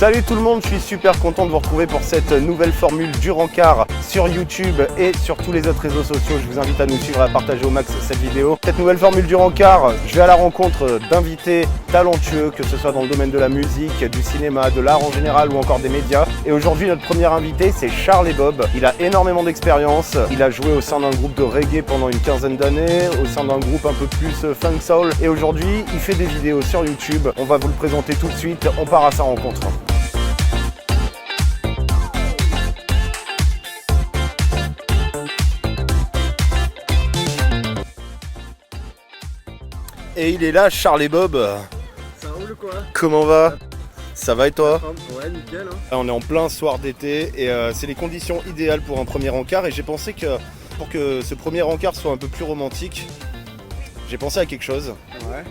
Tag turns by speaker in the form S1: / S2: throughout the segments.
S1: Salut tout le monde, je suis super content de vous retrouver pour cette nouvelle formule du rencard sur YouTube et sur tous les autres réseaux sociaux. Je vous invite à nous suivre et à partager au max cette vidéo. Cette nouvelle formule du rencard, je vais à la rencontre d'invités talentueux, que ce soit dans le domaine de la musique, du cinéma, de l'art en général ou encore des médias. Et aujourd'hui, notre premier invité, c'est Charles et Bob. Il a énormément d'expérience. Il a joué au sein d'un groupe de reggae pendant une quinzaine d'années, au sein d'un groupe un peu plus funk soul. Et aujourd'hui, il fait des vidéos sur YouTube. On va vous le présenter tout de suite. On part à sa rencontre. Et il est là, Charles et Bob.
S2: Ça roule quoi?
S1: Comment va? Ça va et toi?
S2: Ouais, nickel. Hein.
S1: On est en plein soir d'été et c'est les conditions idéales pour un premier encart. Et j'ai pensé que pour que ce premier encart soit un peu plus romantique, j'ai pensé à quelque chose.
S2: Ouais.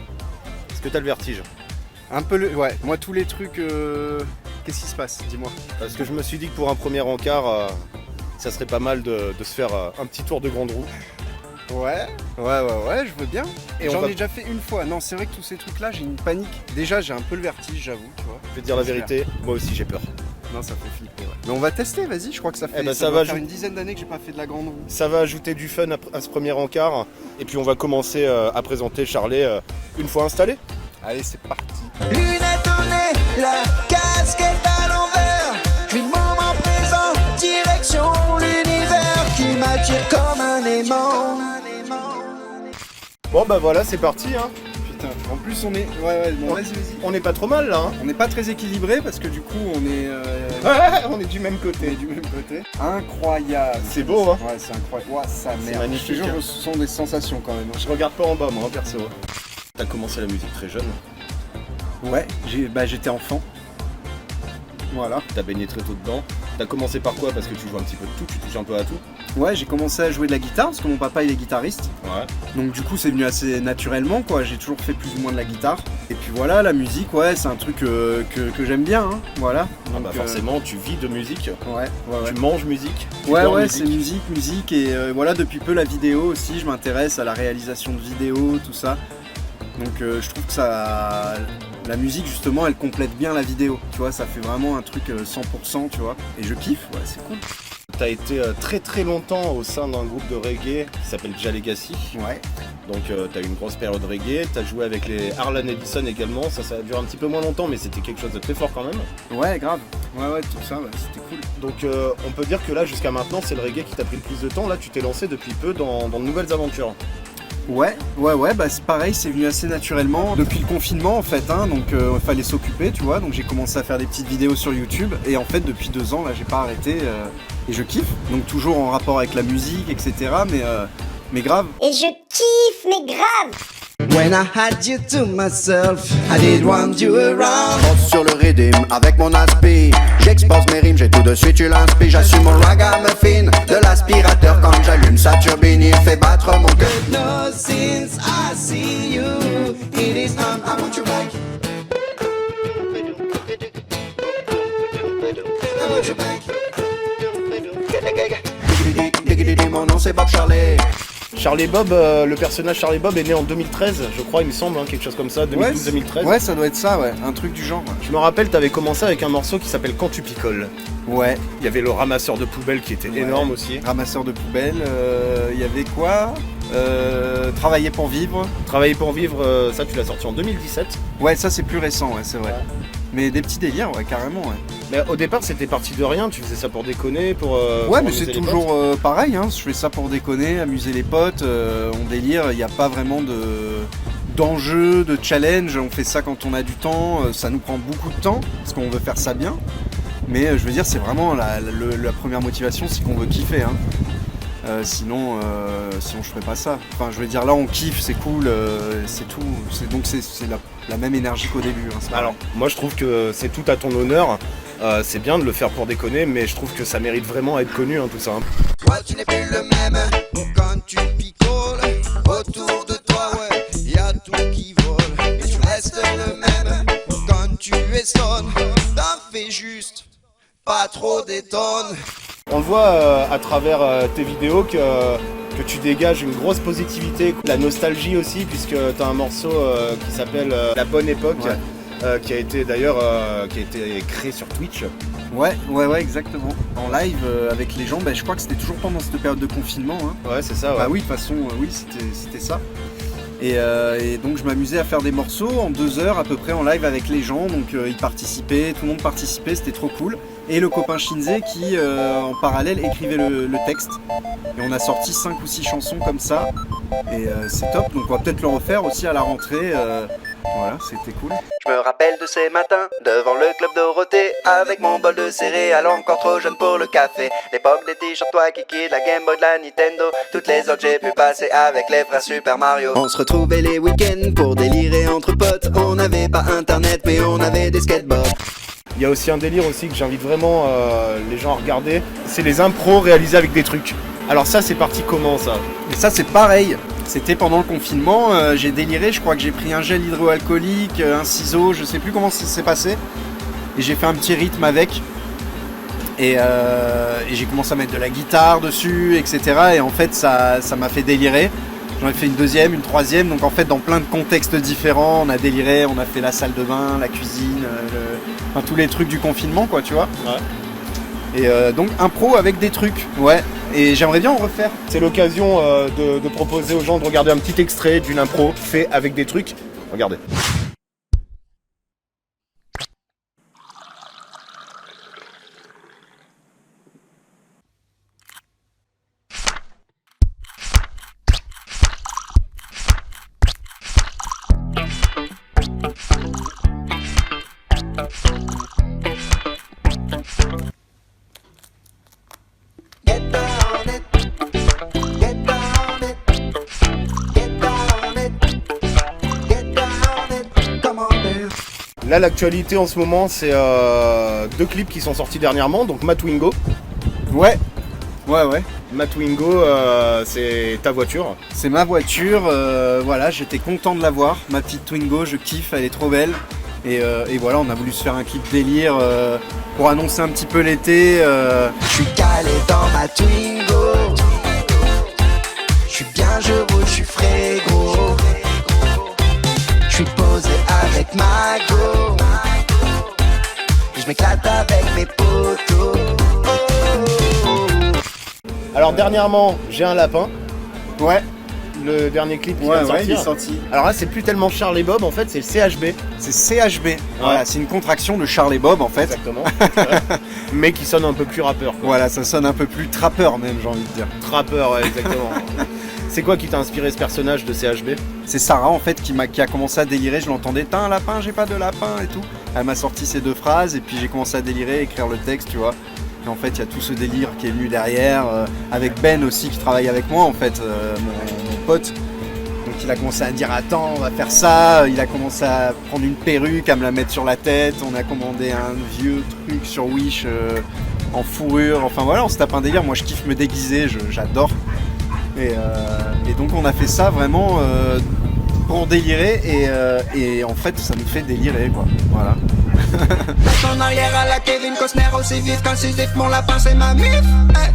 S1: Est-ce que t'as le vertige?
S2: Un peu le. Ouais, moi tous les trucs. Qu'est-ce qui se passe? Dis-moi.
S1: Parce que je me suis dit que pour un premier encart, ça serait pas mal de se faire un petit tour de grande roue.
S2: Ouais, je veux bien. Et j'en ai déjà fait une fois. Non, c'est vrai que tous ces trucs-là, j'ai une panique. Déjà, j'ai un peu le vertige, j'avoue, tu vois.
S1: Je vais te dire la vérité, moi aussi j'ai peur.
S2: Non, ça fait flipper, ouais. Mais on va tester, vas-y, je crois que ça fait
S1: ça
S2: va
S1: va
S2: faire une dizaine d'années que j'ai pas fait de la grande roue.
S1: Ça va ajouter du fun à ce premier encart. Et puis on va commencer à présenter Charlet une fois installé.
S2: Allez, c'est parti.
S3: Lunettes au nez, la casquette à l'envers. Puis le moment présent, direction l'univers qui m'attire comme un aimant.
S1: Bon bah voilà, c'est parti hein.
S2: Putain, en plus on est. Ouais, bon, vas-y.
S1: On n'est pas trop mal là hein.
S2: On n'est pas très équilibré parce que du coup on est.
S1: On est du même côté.
S2: Incroyable.
S1: C'est beau hein.
S2: Ouais, c'est incroyable. Ouais, ça merde.
S1: Magnifique.
S2: Je te jure, ce sont des sensations quand même.
S1: Je regarde pas en bas moi, perso. T'as commencé la musique très jeune.
S2: Ouais, j'étais enfant. Voilà.
S1: T'as baigné très tôt dedans. T'as commencé par quoi? Parce que tu joues un petit peu de tout, tu touches un peu à tout.
S2: Ouais, j'ai commencé à jouer de la guitare parce que mon papa il est guitariste.
S1: Ouais.
S2: Donc du coup c'est venu assez naturellement quoi, j'ai toujours fait plus ou moins de la guitare. Et puis voilà, la musique, ouais, c'est un truc que j'aime bien, hein. Voilà.
S1: Donc, forcément, tu vis de musique.
S2: Ouais.
S1: Tu manges musique.
S2: Ouais, c'est musique et voilà, depuis peu la vidéo aussi, je m'intéresse à la réalisation de vidéos, tout ça. Donc je trouve que ça... La musique justement elle complète bien la vidéo, tu vois, ça fait vraiment un truc 100%, tu vois, et je kiffe, ouais, c'est cool.
S1: T'as été très très longtemps au sein d'un groupe de reggae qui s'appelle Ja Legacy.
S2: Ouais.
S1: Donc t'as eu une grosse période reggae, t'as joué avec les Harlan Ellison également, ça a duré un petit peu moins longtemps mais c'était quelque chose de très fort quand même.
S2: Ouais, grave. Ouais, tout ça, ouais, c'était cool.
S1: Donc on peut dire que là jusqu'à maintenant c'est le reggae qui t'a pris le plus de temps, là tu t'es lancé depuis peu dans de nouvelles aventures.
S2: Ouais, bah c'est pareil, c'est venu assez naturellement depuis le confinement en fait, hein, donc il fallait s'occuper, tu vois, donc j'ai commencé à faire des petites vidéos sur YouTube et en fait depuis 2 ans là j'ai pas arrêté et je kiffe, donc toujours en rapport avec la musique, etc. Mais grave.
S4: Et je kiffe, mais grave.
S3: When I had you to myself, I did want you around.
S5: Sur le rythme avec mon aspi, j'expose mes rimes, j'ai tout de suite eu l'inspi. J'assume mon ragamuffin de l'aspirateur quand j'allume sa turbine, il fait battre mon cœur.
S3: No, since I see you, it is time I want you back. I want you back.
S5: Mon nom c'est Bob Charlet.
S1: Charlie Bob, le personnage Charlie Bob est né en 2013, je crois, il me semble, hein, quelque chose comme ça, 2012-2013.
S2: Ouais, ça doit être ça, ouais, un truc du genre. Ouais.
S1: Je me rappelle, t'avais commencé avec un morceau qui s'appelle Quand tu picoles.
S2: Ouais.
S1: Il y avait le ramasseur de poubelles qui était énorme aussi.
S2: Ramasseur de poubelles, il y avait quoi? Travailler pour vivre.
S1: Travailler pour vivre, ça tu l'as sorti en 2017.
S2: Ouais, ça c'est plus récent, ouais, c'est vrai. Mais des petits délires, ouais, carrément, ouais.
S1: Mais au départ c'était parti de rien, tu faisais ça pour déconner, pour...
S2: ouais, mais c'est toujours pareil, hein, je fais ça pour déconner, amuser les potes, on délire, il n'y a pas vraiment d'enjeu, de challenge, on fait ça quand on a du temps, ça nous prend beaucoup de temps, parce qu'on veut faire ça bien. Mais je veux dire, c'est vraiment la première motivation, c'est qu'on veut kiffer, hein. Sinon je ferais pas ça. Enfin, je veux dire, là on kiffe, c'est cool, c'est tout. Donc c'est la même énergie qu'au début. Hein,
S1: alors, moi je trouve que c'est tout à ton honneur. C'est bien de le faire pour déconner, mais je trouve que ça mérite vraiment à être connu, hein, tout ça. Hein.
S3: Toi, tu n'es plus le même quand tu picoles. Autour de toi, ouais, y a tout qui vole. Mais tu restes le même quand tu es sonne. T'en fais juste pas trop des tonnes.
S1: On le voit à travers tes vidéos que tu dégages une grosse positivité, la nostalgie aussi, puisque tu as un morceau qui s'appelle La Bonne Époque.
S2: Ouais.
S1: qui a été d'ailleurs qui a été créé sur Twitch.
S2: Ouais, exactement. En live avec les gens, je crois que c'était toujours pendant cette période de confinement. Hein.
S1: Ouais, c'est ça. Ouais.
S2: Bah oui, de toute façon, oui, c'était ça. Et donc je m'amusais à faire des morceaux en 2 heures à peu près en live avec les gens, donc ils participaient, tout le monde participait, c'était trop cool. Et le copain Shinze qui en parallèle écrivait le texte. Et on a sorti 5 ou 6 chansons comme ça, et c'est top, donc on va peut-être le refaire aussi à la rentrée. Voilà, c'était cool.
S5: Je me rappelle de ces matins, devant le club Dorothée, avec mon bol de céréales encore trop jeune pour le café. L'époque des t-shirts toi Kiki, de la Game Boy, de la Nintendo, toutes les autres j'ai pu passer avec les frères Super Mario. On se retrouvait les week-ends pour délirer entre potes, on n'avait pas internet mais on avait des skateboards.
S1: Il y a aussi un délire aussi que j'invite vraiment les gens à regarder, c'est les impros réalisés avec des trucs. Alors ça c'est parti comment ça?
S2: Et ça c'est pareil. C'était pendant le confinement, j'ai déliré, je crois que j'ai pris un gel hydroalcoolique, un ciseau, je sais plus comment ça s'est passé. Et j'ai fait un petit rythme avec. Et j'ai commencé à mettre de la guitare dessus, etc. Et en fait ça m'a fait délirer. J'en ai fait une deuxième, une troisième, donc en fait dans plein de contextes différents, on a déliré, on a fait la salle de bain, la cuisine, enfin tous les trucs du confinement quoi, tu vois. Ouais. Et donc impro avec des trucs, ouais. Et j'aimerais bien en refaire.
S1: C'est l'occasion de proposer aux gens de regarder un petit extrait d'une impro fait avec des trucs. Regardez. Là, l'actualité en ce moment, c'est 2 clips qui sont sortis dernièrement. Donc, Matwingo.
S2: Ouais.
S1: Matwingo, c'est ta voiture.
S2: C'est ma voiture. Voilà, j'étais content de l'avoir. Ma petite Twingo, je kiffe, elle est trop belle. Et voilà, on a voulu se faire un clip délire pour annoncer un petit peu l'été.
S3: Je suis calé dans ma Twingo. Je suis bien, je roule, je suis frégro. Je suis posé avec ma go. Je m'éclate avec mes potos.
S1: Alors dernièrement, j'ai un lapin.
S2: Ouais.
S1: Le dernier clip qui vient de sortir.
S2: Il est sorti.
S1: Alors là, c'est plus tellement Charles et Bob, en fait, c'est le CHB.
S2: C'est CHB. Voilà, c'est une contraction de Charles et Bob en fait.
S1: Exactement. Mais qui sonne un peu plus rappeur, quoi.
S2: Voilà, ça sonne un peu plus trappeur même, j'ai envie de dire.
S1: Trappeur, ouais, exactement. C'est quoi qui t'a inspiré ce personnage de CHB?
S2: C'est Sarah en fait qui a commencé à délirer, je l'entendais, t'as un lapin, j'ai pas de lapin et tout. Elle m'a sorti ces 2 phrases et puis j'ai commencé à délirer, écrire le texte, tu vois. Et en fait, il y a tout ce délire qui est venu derrière, avec Ben aussi qui travaille avec moi en fait, mon pote. Donc il a commencé à dire attends, on va faire ça, il a commencé à prendre une perruque, à me la mettre sur la tête, on a commandé un vieux truc sur Wish en fourrure, enfin voilà, on se tape un délire, moi je kiffe me déguiser, j'adore. Et donc on a fait ça vraiment pour délirer et en fait ça nous fait délirer quoi, voilà.
S3: En arrière à la Kevin Costner aussi vif qu'un Sisyphe, mon lapin c'est ma mif. Hey.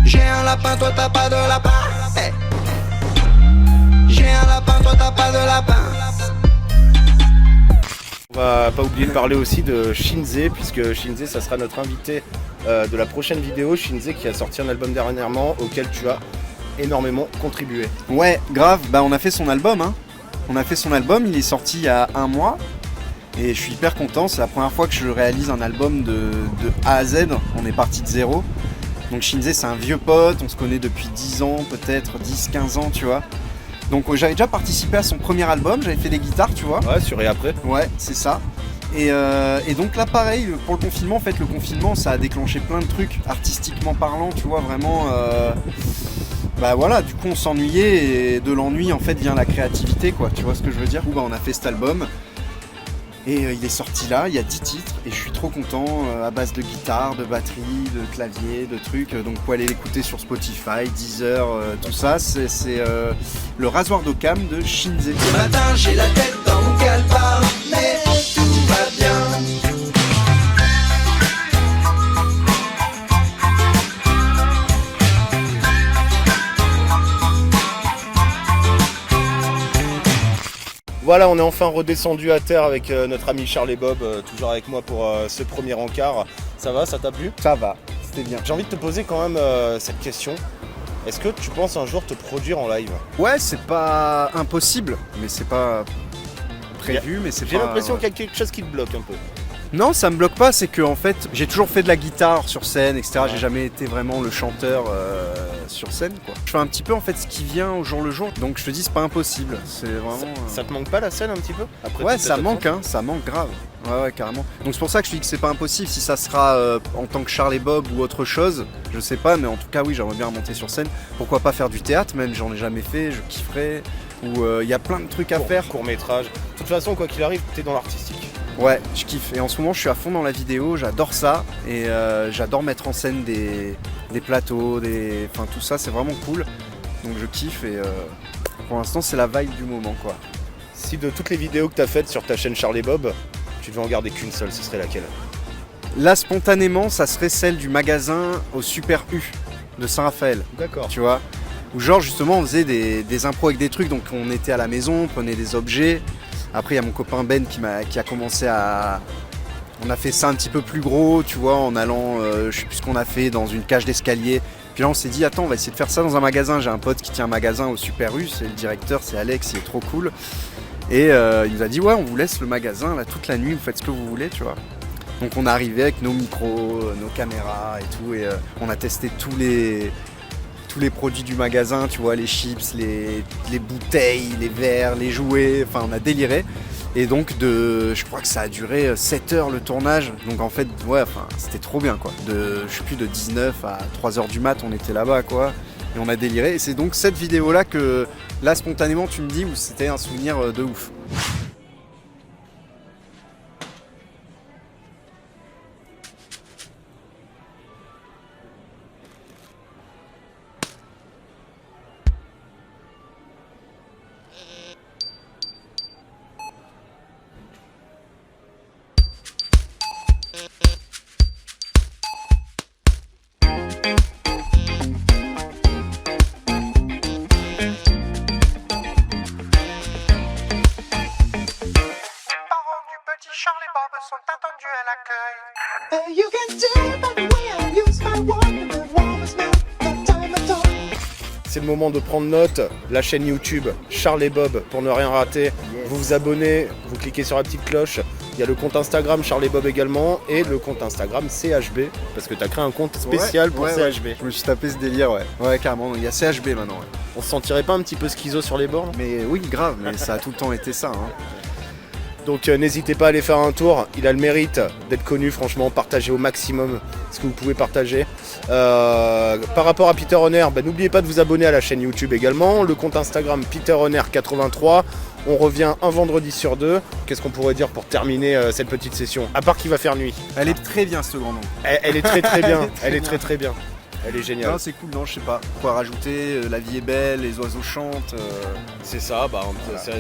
S3: J'ai un lapin, toi t'as pas de lapin. Hey. J'ai un lapin, toi t'as pas de lapin.
S1: On va pas oublier de parler aussi de Shinze, puisque Shinze, ça sera notre invité de la prochaine vidéo. Shinze qui a sorti un album dernièrement auquel tu as énormément contribué.
S2: Ouais, grave, bah on a fait son album, hein. On a fait son album, il est sorti il y a 1 mois. Et je suis hyper content, c'est la première fois que je réalise un album de A à Z. On est parti de zéro. Donc Shinze c'est un vieux pote, on se connaît depuis 10 ans, peut-être 10-15 ans, tu vois. Donc j'avais déjà participé à son premier album, j'avais fait des guitares, tu vois.
S1: Ouais, sur et après.
S2: Ouais, c'est ça. Et donc là pareil, pour le confinement, en fait le confinement ça a déclenché plein de trucs, artistiquement parlant, tu vois, vraiment... Bah voilà, du coup on s'ennuyait et de l'ennui en fait vient la créativité quoi, tu vois ce que je veux dire. Bah, on a fait cet album et il est sorti là, il y a 10 titres et je suis trop content, à base de guitare, de batterie, de clavier, de trucs, donc vous pouvez aller l'écouter sur Spotify, Deezer, tout ça, c'est le rasoir d'Occam de Shinze.
S3: Ce matin j'ai la tête dans mon calbar, mais tout va bien.
S1: Voilà, on est enfin redescendu à terre avec notre ami Charles et Bob, toujours avec moi pour ce premier encart. Ça va, ça t'a plu?
S2: Ça va, c'était bien.
S1: J'ai envie de te poser quand même cette question. Est-ce que tu penses un jour te produire en live?
S2: Ouais, c'est pas impossible, mais c'est pas prévu, mais c'est pas...
S1: J'ai l'impression qu'il y a quelque chose qui te bloque un peu.
S2: Non, ça me bloque pas, c'est que en fait, j'ai toujours fait de la guitare sur scène, etc.
S1: Ouais.
S2: J'ai jamais été vraiment le chanteur sur scène, quoi. Je fais un petit peu en fait ce qui vient au jour le jour, donc je te dis c'est pas impossible. C'est vraiment.
S1: Ça te manque pas la scène un petit peu après
S2: Ouais,
S1: toute
S2: ça
S1: cette
S2: manque,
S1: absence
S2: ça manque grave. Ouais, carrément. Donc c'est pour ça que je te dis que c'est pas impossible. Si ça sera en tant que Charles et Bob ou autre chose, je sais pas, mais en tout cas oui, j'aimerais bien monter sur scène. Pourquoi pas faire du théâtre, même j'en ai jamais fait, je kifferais. Ou il y a plein de trucs à faire.
S1: Court métrage. De toute façon, quoi qu'il arrive, t'es dans l'artistique.
S2: Ouais, je kiffe. Et en ce moment, je suis à fond dans la vidéo, j'adore ça. Et j'adore mettre en scène des plateaux, enfin tout ça, c'est vraiment cool. Donc je kiffe et pour l'instant, c'est la vibe du moment, quoi.
S1: Si de toutes les vidéos que t'as faites sur ta chaîne Charles et Bob, tu devais en garder qu'une seule, ce serait laquelle?
S2: Là, spontanément, ça serait celle du magasin au Super U de Saint-Raphaël.
S1: D'accord.
S2: Tu vois, où genre justement on faisait des impros avec des trucs, donc on était à la maison, on prenait des objets. Après il y a mon copain Ben qui a commencé à... On a fait ça un petit peu plus gros, tu vois, en allant, je sais plus ce qu'on a fait, dans une cage d'escalier. Puis là on s'est dit, attends, on va essayer de faire ça dans un magasin. J'ai un pote qui tient un magasin au Super U, c'est le directeur, c'est Alex, il est trop cool. Et il nous a dit, ouais, on vous laisse le magasin là toute la nuit, vous faites ce que vous voulez, tu vois. Donc on est arrivé avec nos micros, nos caméras et tout, et on a testé tous les produits du magasin, tu vois, les chips, les bouteilles, les verres, les jouets, enfin on a déliré. Et donc je crois que ça a duré 7 heures le tournage, donc en fait, ouais, enfin c'était trop bien quoi. Je sais plus, de 19 à 3h du mat, on était là-bas quoi, et on a déliré. Et c'est donc cette vidéo-là que, là spontanément, tu me dis où c'était un souvenir de ouf.
S6: Charles et Bob sont attendus à l'accueil. You can tell by the way I use my walk, the wall is not the time at all.
S1: C'est le moment de prendre note. La chaîne YouTube Charles et Bob pour ne rien rater.
S2: Yes.
S1: Vous vous abonnez, vous cliquez sur la petite cloche. Il y a le compte Instagram Charles et Bob également et le compte Instagram CHB parce que tu as créé un compte spécial pour CHB.
S2: Ouais. Je me suis tapé ce délire, ouais. Ouais, carrément, il y a CHB maintenant. Ouais.
S1: On se sentirait pas un petit peu schizo sur les bords?
S2: Mais oui, grave, mais ça a tout le temps été ça. Hein.
S1: Donc n'hésitez pas à aller faire un tour, il a le mérite d'être connu, franchement, partagez au maximum ce que vous pouvez partager. Par rapport à Peter Honner, n'oubliez pas de vous abonner à la chaîne YouTube également, le compte Instagram Peter Honner 83. On revient un vendredi sur deux. Qu'est-ce qu'on pourrait dire pour terminer cette petite session? À part qu'il va faire nuit.
S2: Elle est très bien ce grand nom.
S1: Elle est très très bien, elle est très très bien. Elle est géniale.
S2: Non, c'est cool, non, je sais pas. Quoi rajouter, la vie est belle, les oiseaux chantent.
S1: C'est ça, voilà.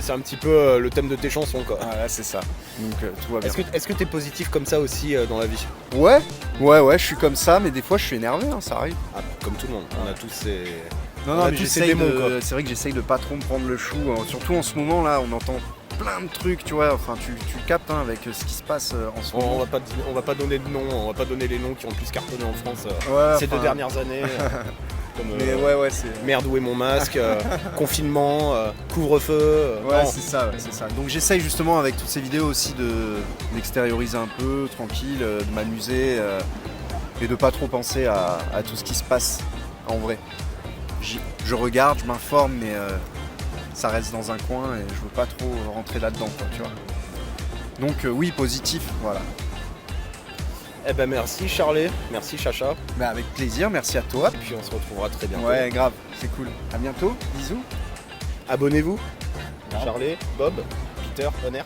S1: C'est un petit peu le thème de tes chansons quoi.
S2: Voilà, c'est ça. Donc tout va bien.
S1: Est-ce que t'es positif comme ça aussi dans la vie?
S2: Ouais, je suis comme ça, mais des fois je suis énervé, hein, ça arrive.
S1: Ah, comme tout le monde, on a tous ces...
S2: Non,
S1: On a
S2: mais
S1: tous ces
S2: j'essaye
S1: démons, quoi.
S2: c'est vrai que j'essaye de pas trop me prendre le chou, hein. Surtout en ce moment là, on entend plein de trucs, tu vois, enfin tu captes hein, avec ce qui se passe en ce moment.
S1: On va pas donner de noms, on va pas donner les noms qui ont le plus cartonné en France
S2: Ouais,
S1: ces
S2: enfin,
S1: 2 dernières années. Comme,
S2: Mais ouais, c'est...
S1: Merde, où est mon masque, confinement, couvre-feu.
S2: Ouais,
S1: non.
S2: c'est ça. Donc j'essaye justement avec toutes ces vidéos aussi d'extérioriser un peu, tranquille, de m'amuser et de pas trop penser à tout ce qui se passe en vrai. Je regarde, je m'informe, mais ça reste dans un coin et je veux pas trop rentrer là-dedans, quoi, tu vois. Donc oui, positif, voilà.
S1: Eh ben merci Charlie, merci Chacha.
S2: Mais avec plaisir, merci à toi.
S1: Puis on se retrouvera très bientôt.
S2: Ouais, grave, c'est cool. À bientôt, bisous.
S1: Abonnez-vous. Charlie, Bob, Peter, Honner.